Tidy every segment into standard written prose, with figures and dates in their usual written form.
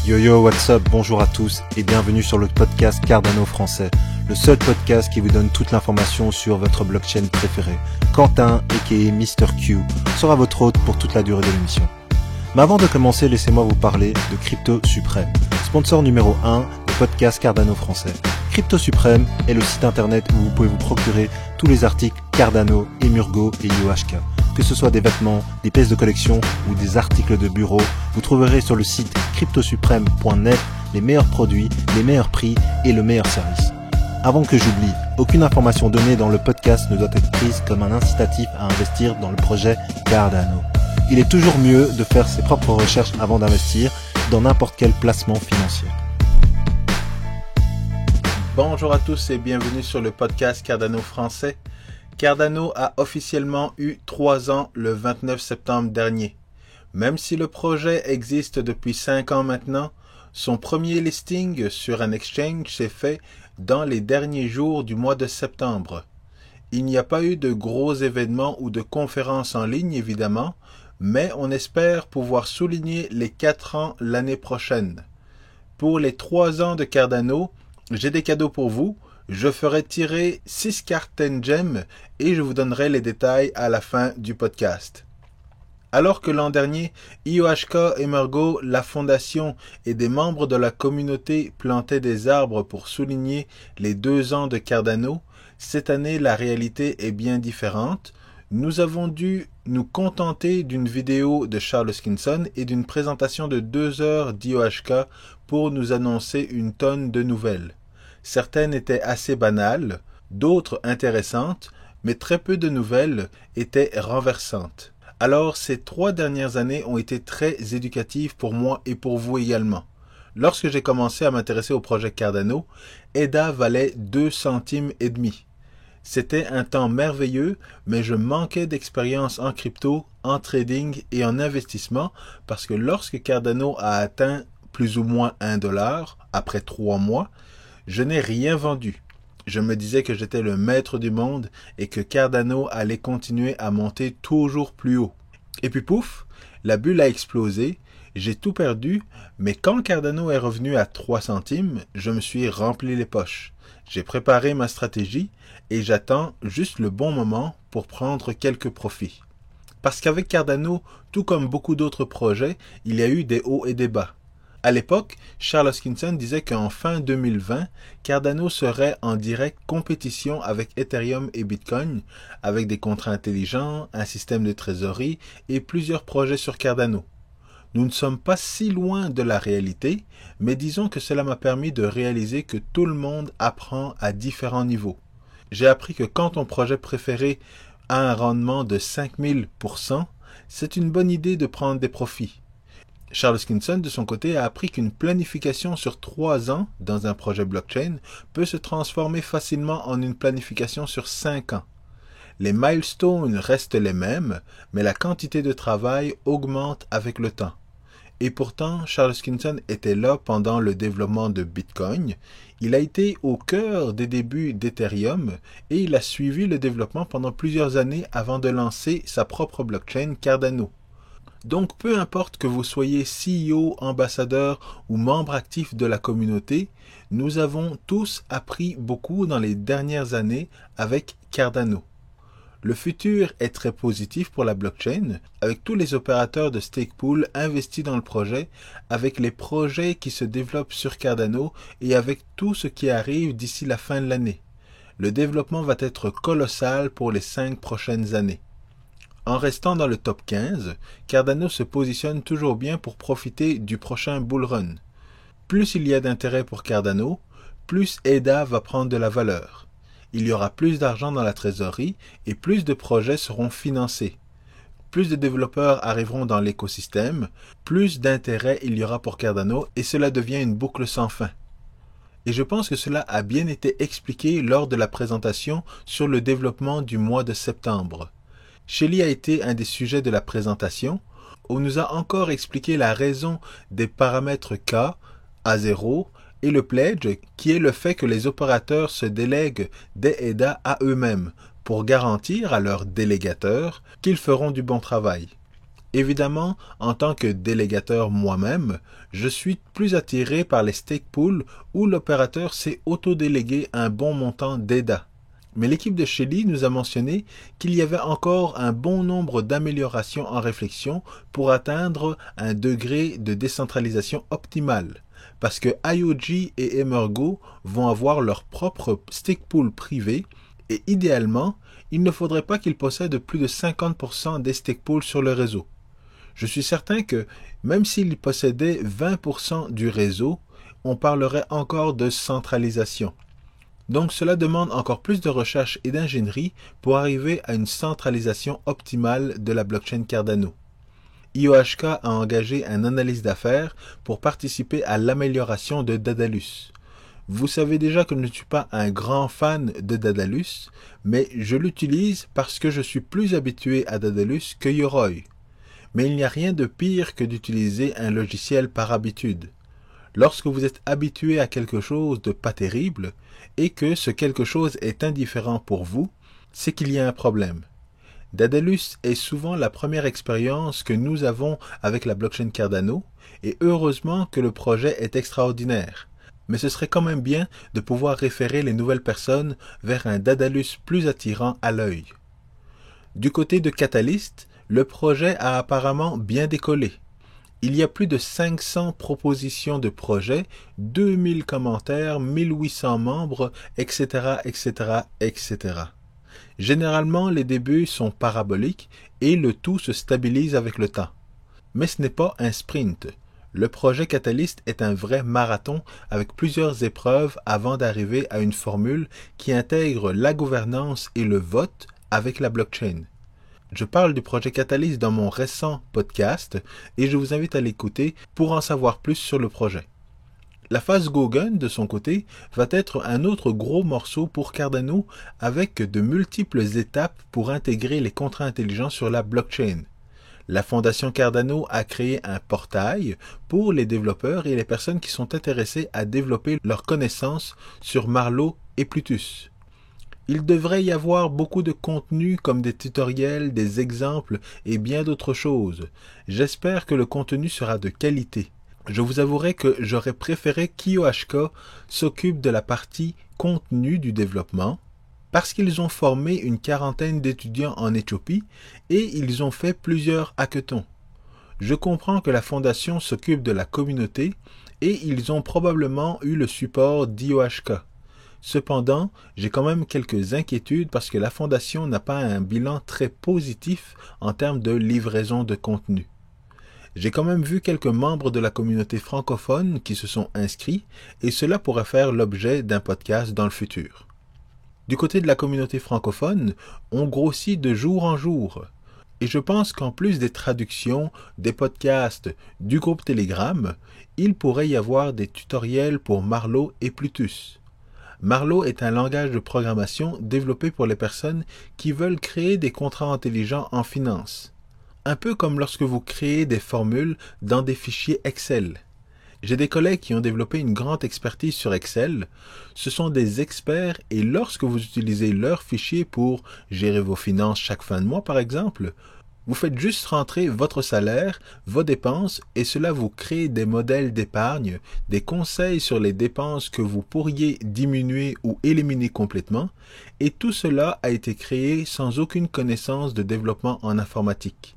Yo yo, what's up, bonjour à tous et bienvenue sur le podcast Cardano français, le seul podcast qui vous donne toute l'information sur votre blockchain préférée. Quentin, aka Mr. Q, sera votre hôte pour toute la durée de l'émission. Mais avant de commencer, laissez-moi vous parler de Crypto Suprême, sponsor numéro 1 du podcast Cardano français. Crypto Suprême est le site internet où vous pouvez vous procurer tous les articles Cardano, Emurgo et UHK. Que ce soit des vêtements, des pièces de collection ou des articles de bureau, vous trouverez sur le site cryptosupreme.net les meilleurs produits, les meilleurs prix et le meilleur service. Avant que j'oublie, aucune information donnée dans le podcast ne doit être prise comme un incitatif à investir dans le projet Cardano. Il est toujours mieux de faire ses propres recherches avant d'investir dans n'importe quel placement financier. Bonjour à tous et bienvenue sur le podcast Cardano français. Cardano a officiellement eu 3 ans le 29 septembre dernier. Même si le projet existe depuis 5 ans maintenant, son premier listing sur un exchange s'est fait dans les derniers jours du mois de septembre. Il n'y a pas eu de gros événements ou de conférences en ligne évidemment, mais on espère pouvoir souligner les 4 ans l'année prochaine. Pour les 3 ans de Cardano, j'ai des cadeaux pour vous. Je ferai tirer 6 cartes Gem et je vous donnerai les détails à la fin du podcast. Alors que l'an dernier, IOHK, Emurgo, la fondation et des membres de la communauté plantaient des arbres pour souligner les 2 ans de Cardano, cette année la réalité est bien différente. Nous avons dû nous contenter d'une vidéo de Charles Hoskinson et d'une présentation de 2 heures d'IOHK pour nous annoncer une tonne de nouvelles. Certaines étaient assez banales, d'autres intéressantes, mais très peu de nouvelles étaient renversantes. Alors, ces 3 dernières années ont été très éducatives pour moi et pour vous également. Lorsque j'ai commencé à m'intéresser au projet Cardano, ADA valait 2 centimes et demi. C'était un temps merveilleux, mais je manquais d'expérience en crypto, en trading et en investissement parce que lorsque Cardano a atteint plus ou moins $1 après 3 mois, je n'ai rien vendu. Je me disais que j'étais le maître du monde et que Cardano allait continuer à monter toujours plus haut. Et puis pouf, la bulle a explosé, j'ai tout perdu, mais quand Cardano est revenu à 3 centimes, je me suis rempli les poches. J'ai préparé ma stratégie et j'attends juste le bon moment pour prendre quelques profits. Parce qu'avec Cardano, tout comme beaucoup d'autres projets, il y a eu des hauts et des bas. À l'époque, Charles Hoskinson disait qu'en fin 2020, Cardano serait en directe compétition avec Ethereum et Bitcoin, avec des contrats intelligents, un système de trésorerie et plusieurs projets sur Cardano. Nous ne sommes pas si loin de la réalité, mais disons que cela m'a permis de réaliser que tout le monde apprend à différents niveaux. J'ai appris que quand ton projet préféré a un rendement de 5000%, c'est une bonne idée de prendre des profits. Charles Hoskinson, de son côté, a appris qu'une planification sur 3 ans dans un projet blockchain peut se transformer facilement en une planification sur 5 ans. Les milestones restent les mêmes, mais la quantité de travail augmente avec le temps. Et pourtant, Charles Hoskinson était là pendant le développement de Bitcoin, il a été au cœur des débuts d'Ethereum et il a suivi le développement pendant plusieurs années avant de lancer sa propre blockchain Cardano. Donc, peu importe que vous soyez CEO, ambassadeur ou membre actif de la communauté, nous avons tous appris beaucoup dans les dernières années avec Cardano. Le futur est très positif pour la blockchain, avec tous les opérateurs de stake pool investis dans le projet, avec les projets qui se développent sur Cardano et avec tout ce qui arrive d'ici la fin de l'année. Le développement va être colossal pour les 5 prochaines années. En restant dans le top 15, Cardano se positionne toujours bien pour profiter du prochain bull run. Plus il y a d'intérêt pour Cardano, plus ADA va prendre de la valeur. Il y aura plus d'argent dans la trésorerie et plus de projets seront financés. Plus de développeurs arriveront dans l'écosystème, plus d'intérêt il y aura pour Cardano et cela devient une boucle sans fin. Et je pense que cela a bien été expliqué lors de la présentation sur le développement du mois de septembre. Shelly a été un des sujets de la présentation, où on nous a encore expliqué la raison des paramètres K, A0, et le pledge, qui est le fait que les opérateurs se délèguent des ADA à eux-mêmes, pour garantir à leurs délégateurs qu'ils feront du bon travail. Évidemment, en tant que délégateur moi-même, je suis plus attiré par les stake pools où l'opérateur s'est autodélégué un bon montant d'ADA. Mais l'équipe de Shelly nous a mentionné qu'il y avait encore un bon nombre d'améliorations en réflexion pour atteindre un degré de décentralisation optimal, parce que IOG et Emergo vont avoir leur propre stake pool privé et idéalement, il ne faudrait pas qu'ils possèdent plus de 50% des stake pools sur le réseau. Je suis certain que, même s'ils possédaient 20% du réseau, on parlerait encore de centralisation. Donc cela demande encore plus de recherche et d'ingénierie pour arriver à une centralisation optimale de la blockchain Cardano. IOHK a engagé un analyste d'affaires pour participer à l'amélioration de Daedalus. Vous savez déjà que je ne suis pas un grand fan de Daedalus, mais je l'utilise parce que je suis plus habitué à Daedalus que Yoroi. Mais il n'y a rien de pire que d'utiliser un logiciel par habitude. Lorsque vous êtes habitué à quelque chose de pas terrible et que ce quelque chose est indifférent pour vous, c'est qu'il y a un problème. Daedalus est souvent la première expérience que nous avons avec la blockchain Cardano et heureusement que le projet est extraordinaire. Mais ce serait quand même bien de pouvoir référer les nouvelles personnes vers un Daedalus plus attirant à l'œil. Du côté de Catalyst, le projet a apparemment bien décollé. Il y a plus de 500 propositions de projets, 2000 commentaires, 1800 membres, etc., etc., etc. Généralement, les débuts sont paraboliques et le tout se stabilise avec le temps. Mais ce n'est pas un sprint. Le projet Catalyst est un vrai marathon avec plusieurs épreuves avant d'arriver à une formule qui intègre la gouvernance et le vote avec la blockchain. Je parle du projet Catalyst dans mon récent podcast et je vous invite à l'écouter pour en savoir plus sur le projet. La phase Gauguin, de son côté, va être un autre gros morceau pour Cardano avec de multiples étapes pour intégrer les contrats intelligents sur la blockchain. La fondation Cardano a créé un portail pour les développeurs et les personnes qui sont intéressées à développer leurs connaissances sur Marlowe et Plutus. Il devrait y avoir beaucoup de contenu comme des tutoriels, des exemples et bien d'autres choses. J'espère que le contenu sera de qualité. Je vous avouerai que j'aurais préféré qu'IOHK s'occupe de la partie contenu du développement parce qu'ils ont formé une quarantaine d'étudiants en Éthiopie et ils ont fait plusieurs hackathons. Je comprends que la fondation s'occupe de la communauté et ils ont probablement eu le support d'IOHK. Cependant, j'ai quand même quelques inquiétudes parce que la fondation n'a pas un bilan très positif en termes de livraison de contenu. J'ai quand même vu quelques membres de la communauté francophone qui se sont inscrits et cela pourrait faire l'objet d'un podcast dans le futur. Du côté de la communauté francophone, on grossit de jour en jour. Et je pense qu'en plus des traductions, des podcasts, du groupe Telegram, il pourrait y avoir des tutoriels pour Marlowe et Plutus. Marlowe est un langage de programmation développé pour les personnes qui veulent créer des contrats intelligents en finance. Un peu comme lorsque vous créez des formules dans des fichiers Excel. J'ai des collègues qui ont développé une grande expertise sur Excel. Ce sont des experts et lorsque vous utilisez leurs fichiers pour gérer vos finances chaque fin de mois par exemple, vous faites juste rentrer votre salaire, vos dépenses et cela vous crée des modèles d'épargne, des conseils sur les dépenses que vous pourriez diminuer ou éliminer complètement et tout cela a été créé sans aucune connaissance de développement en informatique.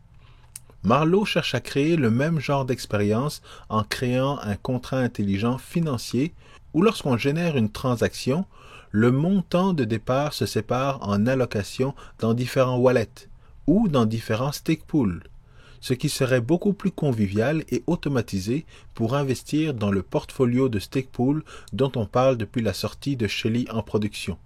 Marlowe cherche à créer le même genre d'expérience en créant un contrat intelligent financier où lorsqu'on génère une transaction, le montant de départ se sépare en allocations dans différents wallets ou dans différents stake pools, ce qui serait beaucoup plus convivial et automatisé pour investir dans le portfolio de stake pool dont on parle depuis la sortie de Shelly en production.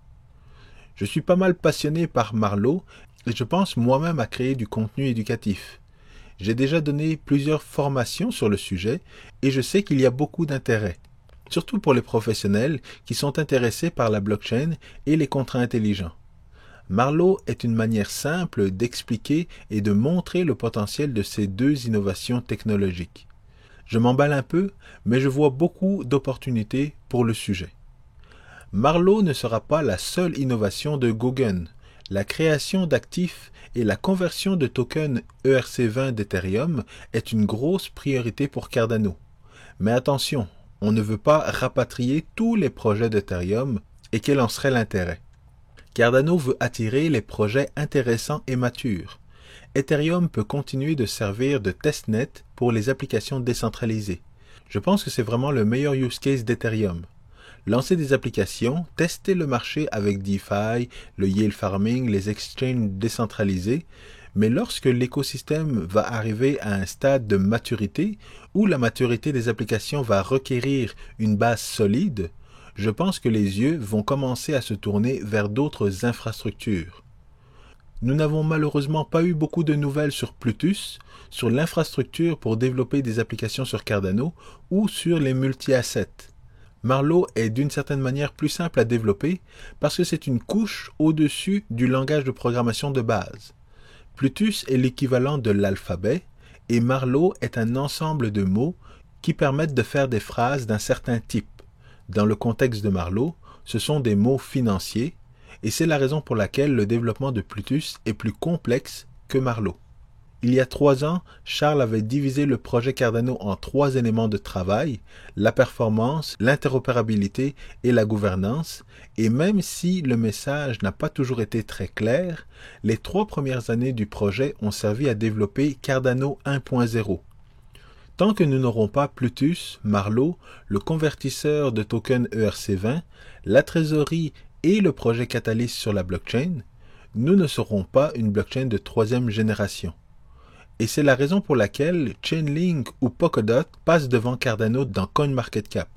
Je suis pas mal passionné par Marlowe et je pense moi-même à créer du contenu éducatif. J'ai déjà donné plusieurs formations sur le sujet et je sais qu'il y a beaucoup d'intérêt, surtout pour les professionnels qui sont intéressés par la blockchain et les contrats intelligents. Marlowe est une manière simple d'expliquer et de montrer le potentiel de ces deux innovations technologiques. Je m'emballe un peu, mais je vois beaucoup d'opportunités pour le sujet. Marlowe ne sera pas la seule innovation de Gauguin. La création d'actifs et la conversion de tokens ERC20 d'Ethereum est une grosse priorité pour Cardano. Mais attention, on ne veut pas rapatrier tous les projets d'Ethereum et quel en serait l'intérêt. Cardano veut attirer les projets intéressants et matures. Ethereum peut continuer de servir de testnet pour les applications décentralisées. Je pense que c'est vraiment le meilleur use case d'Ethereum. Lancer des applications, tester le marché avec DeFi, le yield farming, les exchanges décentralisés, mais lorsque l'écosystème va arriver à un stade de maturité, où la maturité des applications va requérir une base solide, je pense que les yeux vont commencer à se tourner vers d'autres infrastructures. Nous n'avons malheureusement pas eu beaucoup de nouvelles sur Plutus, sur l'infrastructure pour développer des applications sur Cardano ou sur les multi-assets. Marlowe est d'une certaine manière plus simple à développer parce que c'est une couche au-dessus du langage de programmation de base. Plutus est l'équivalent de l'alphabet et Marlowe est un ensemble de mots qui permettent de faire des phrases d'un certain type. Dans le contexte de Marlowe, ce sont des mots financiers et c'est la raison pour laquelle le développement de Plutus est plus complexe que Marlowe. Il y a 3 ans, Charles avait divisé le projet Cardano en 3 éléments de travail, la performance, l'interopérabilité et la gouvernance, et même si le message n'a pas toujours été très clair, les 3 premières années du projet ont servi à développer Cardano 1.0. Tant que nous n'aurons pas Plutus, Marlowe, le convertisseur de tokens ERC20, la trésorerie et le projet Catalyst sur la blockchain, nous ne serons pas une blockchain de 3e génération. Et c'est la raison pour laquelle Chainlink ou Polkadot passent devant Cardano dans CoinMarketCap.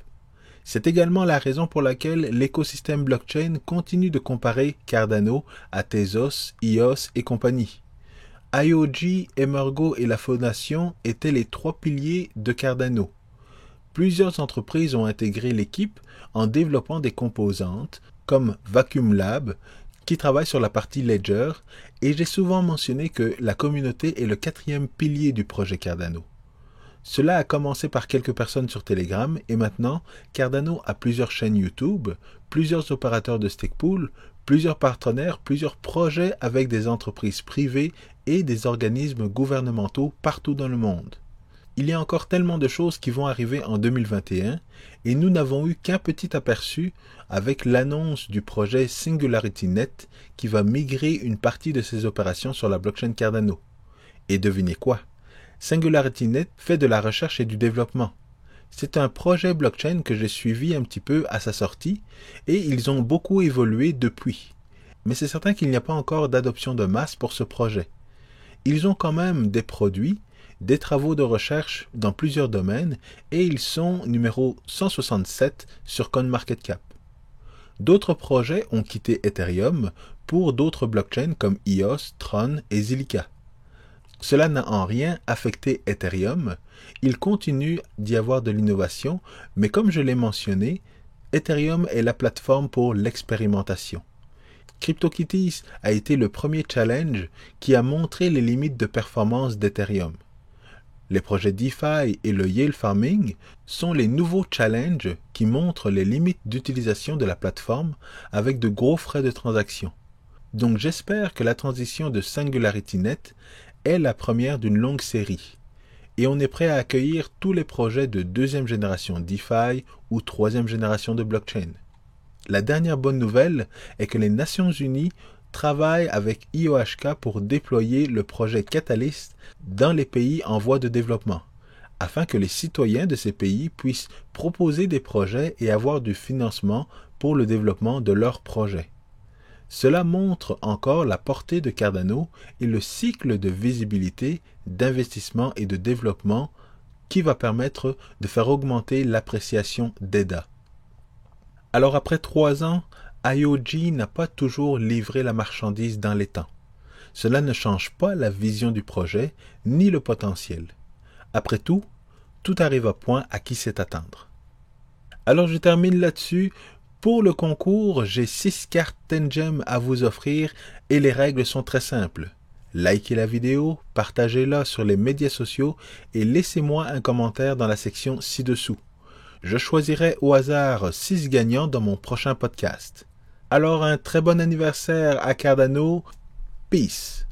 C'est également la raison pour laquelle l'écosystème blockchain continue de comparer Cardano à Tezos, EOS et compagnie. IOG, Emergo et la Fondation étaient les 3 piliers de Cardano. Plusieurs entreprises ont intégré l'équipe en développant des composantes comme Vacuum Lab, qui travaille sur la partie Ledger, et j'ai souvent mentionné que la communauté est le 4e pilier du projet Cardano. Cela a commencé par quelques personnes sur Telegram, et maintenant, Cardano a plusieurs chaînes YouTube, plusieurs opérateurs de stake pool, plusieurs partenaires, plusieurs projets avec des entreprises privées et des organismes gouvernementaux partout dans le monde. Il y a encore tellement de choses qui vont arriver en 2021 et nous n'avons eu qu'un petit aperçu avec l'annonce du projet SingularityNet qui va migrer une partie de ses opérations sur la blockchain Cardano. Et devinez quoi? SingularityNet fait de la recherche et du développement. C'est un projet blockchain que j'ai suivi un petit peu à sa sortie et ils ont beaucoup évolué depuis. Mais c'est certain qu'il n'y a pas encore d'adoption de masse pour ce projet. Ils ont quand même des produits, des travaux de recherche dans plusieurs domaines et ils sont numéro 167 sur CoinMarketCap. D'autres projets ont quitté Ethereum pour d'autres blockchains comme EOS, Tron et Zilliqa. Cela n'a en rien affecté Ethereum, il continue d'y avoir de l'innovation, mais comme je l'ai mentionné, Ethereum est la plateforme pour l'expérimentation. CryptoKitties a été le premier challenge qui a montré les limites de performance d'Ethereum. Les projets DeFi et le yield farming sont les nouveaux challenges qui montrent les limites d'utilisation de la plateforme avec de gros frais de transaction. Donc j'espère que la transition de SingularityNet est la première d'une longue série. Et on est prêt à accueillir tous les projets de 2e génération DeFi ou 3e génération de blockchain. La dernière bonne nouvelle est que les Nations Unies travaille avec IOHK pour déployer le projet Catalyst dans les pays en voie de développement, afin que les citoyens de ces pays puissent proposer des projets et avoir du financement pour le développement de leurs projets. Cela montre encore la portée de Cardano et le cycle de visibilité, d'investissement et de développement qui va permettre de faire augmenter l'appréciation d'EDA. Alors après 3 ans, IOG n'a pas toujours livré la marchandise dans les temps. Cela ne change pas la vision du projet, ni le potentiel. Après tout, tout arrive à point à qui sait attendre. Alors je termine là-dessus. Pour le concours, j'ai 6 cartes Tengem à vous offrir et les règles sont très simples. Likez la vidéo, partagez-la sur les médias sociaux et laissez-moi un commentaire dans la section ci-dessous. Je choisirai au hasard 6 gagnants dans mon prochain podcast. Alors un très bon anniversaire à Cardano. Peace.